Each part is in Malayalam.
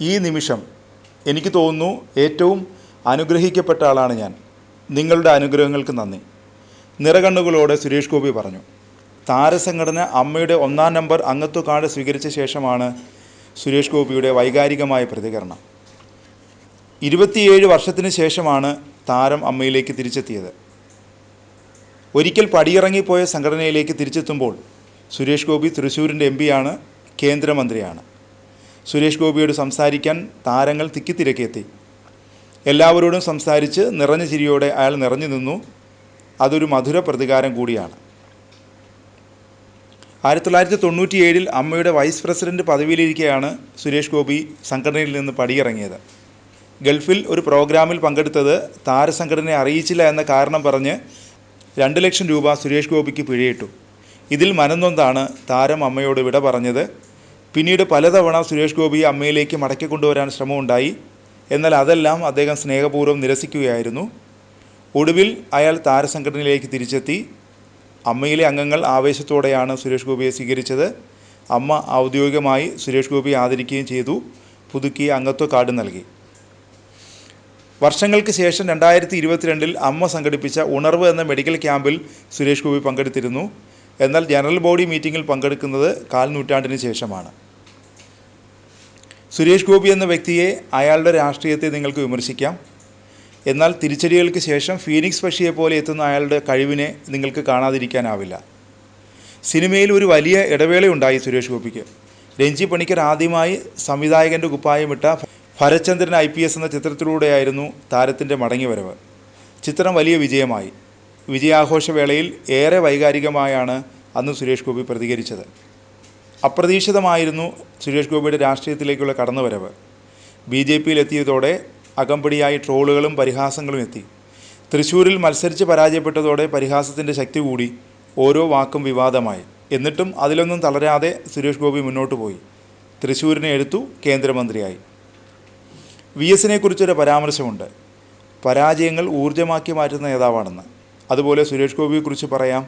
ഈ നിമിഷം എനിക്ക് തോന്നുന്നു ഏറ്റവും അനുഗ്രഹിക്കപ്പെട്ട ആളാണ് ഞാൻ. നിങ്ങളുടെ അനുഗ്രഹങ്ങൾക്ക് നന്ദി. നിറകണ്ണുകളോടെ സുരേഷ് ഗോപി പറഞ്ഞു. താരസംഘടന അമ്മയുടെ 1-ാം നമ്പർ അംഗത്വ കാർഡ് സ്വീകരിച്ച ശേഷമാണ് സുരേഷ് ഗോപിയുടെ വൈകാരികമായ പ്രതികരണം. 27 വർഷത്തിന് ശേഷമാണ് താരം അമ്മയിലേക്ക് തിരിച്ചെത്തിയത്. ഒരിക്കൽ പടിയിറങ്ങിപ്പോയ സംഘടനയിലേക്ക് തിരിച്ചെത്തുമ്പോൾ സുരേഷ് ഗോപി തൃശ്ശൂരിൻ്റെ MP ആണ്, കേന്ദ്രമന്ത്രിയാണ്. സുരേഷ് ഗോപിയോട് സംസാരിക്കാൻ താരങ്ങൾ തിക്കിത്തിരക്കെത്തി. എല്ലാവരോടും സംസാരിച്ച് നിറഞ്ഞ ചിരിയോടെ അയാൾ നിറഞ്ഞു നിന്നു. അതൊരു മധുര പ്രതികാരം കൂടിയാണ്. 1997 അമ്മയുടെ വൈസ് പ്രസിഡന്റ് പദവിയിലിരിക്കെയാണ് സുരേഷ് ഗോപി സംഘടനയിൽ നിന്ന് പടിയിറങ്ങിയത്. ഗൾഫിൽ ഒരു പ്രോഗ്രാമിൽ പങ്കെടുത്തത് താരസംഘടനയെ അറിയിച്ചില്ല എന്ന കാരണം പറഞ്ഞ് 2 ലക്ഷം രൂപ സുരേഷ് ഗോപിക്ക് പിഴയിട്ടു. ഇതിൽ മനംനൊന്താണ് താരം അമ്മയോട് വിട പറഞ്ഞത്. പിന്നീട് പലതവണ സുരേഷ് ഗോപിയെ അമ്മയിലേക്ക് മടക്കിക്കൊണ്ടുവരാൻ ശ്രമമുണ്ടായി. എന്നാൽ അതെല്ലാം അദ്ദേഹം സ്നേഹപൂർവ്വം നിരസിക്കുകയായിരുന്നു. ഒടുവിൽ അയാൾ താരസംഘടനയിലേക്ക് തിരിച്ചെത്തി. അമ്മയിലെ അംഗങ്ങൾ ആവേശത്തോടെയാണ് സുരേഷ് ഗോപിയെ സ്വീകരിച്ചത്. അമ്മ ഔദ്യോഗികമായി സുരേഷ് ഗോപിയെ ആദരിക്കുകയും ചെയ്തു. പുതുക്കിയ അംഗത്വ കാർഡ് നൽകി. വർഷങ്ങൾക്ക് ശേഷം 2022 അമ്മ സംഘടിപ്പിച്ച ഉണർവ് എന്ന മെഡിക്കൽ ക്യാമ്പിൽ സുരേഷ് ഗോപി പങ്കെടുത്തിരുന്നു. എന്നാൽ ജനറൽ ബോഡി മീറ്റിങ്ങിൽ പങ്കെടുക്കുന്നത് 1/4 നൂറ്റാണ്ടിന് ശേഷമാണ്. സുരേഷ് ഗോപി എന്ന വ്യക്തിയെ, അയാളുടെ രാഷ്ട്രീയത്തെ നിങ്ങൾക്ക് വിമർശിക്കാം. എന്നാൽ തിരിച്ചടികൾക്ക് ശേഷം ഫീനിക്സ് പക്ഷിയെപ്പോലെ എത്തുന്ന അയാളുടെ കഴിവിനെ നിങ്ങൾക്ക് കാണാതിരിക്കാനാവില്ല. സിനിമയിൽ ഒരു വലിയ ഇടവേളയുണ്ടായി സുരേഷ് ഗോപിക്ക്. രഞ്ജി പണിക്കർ ആദ്യമായി സംവിധായകൻ്റെ കുപ്പായമിട്ട ഭരചന്ദ്രൻ IPS എന്ന ചിത്രത്തിലൂടെയായിരുന്നു താരത്തിൻ്റെ മടങ്ങിവരവ്. ചിത്രം വലിയ വിജയമായി. വിജയാഘോഷവേളയിൽ ഏറെ വൈകാരികമായാണ് അന്ന് സുരേഷ് ഗോപി പ്രതികരിച്ചത്. അപ്രതീക്ഷിതമായിരുന്നു സുരേഷ് ഗോപിയുടെ രാഷ്ട്രീയത്തിലേക്കുള്ള കടന്നുവരവ്. BJPയിലെത്തിയതോടെ അകമ്പടിയായി ട്രോളുകളും പരിഹാസങ്ങളും എത്തി. തൃശ്ശൂരിൽ മത്സരിച്ച് പരാജയപ്പെട്ടതോടെ പരിഹാസത്തിൻ്റെ ശക്തി കൂടി. ഓരോ വാക്കും വിവാദമായി. എന്നിട്ടും അതിലൊന്നും തളരാതെ സുരേഷ് ഗോപി മുന്നോട്ട് പോയി. തൃശ്ശൂരിനെ എടുത്തു, കേന്ദ്രമന്ത്രിയായി. VSനെ കുറിച്ചൊരു പരാമർശമുണ്ട്. പരാജയങ്ങൾ ഊർജ്ജമാക്കി മാറ്റുന്ന നേതാവാണെന്ന്. അതുപോലെ സുരേഷ് ഗോപിയെക്കുറിച്ച് പറയാം,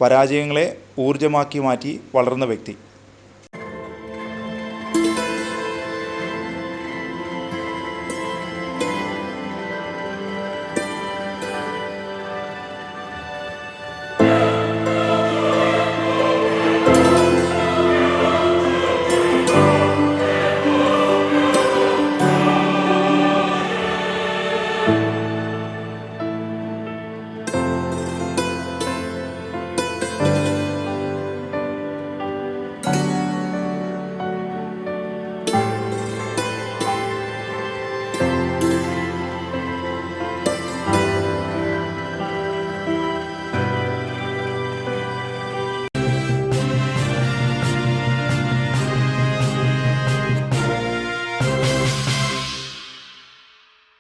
പരാജയങ്ങളെ ഊർജ്ജമാക്കി മാറ്റി വളർന്ന വ്യക്തി.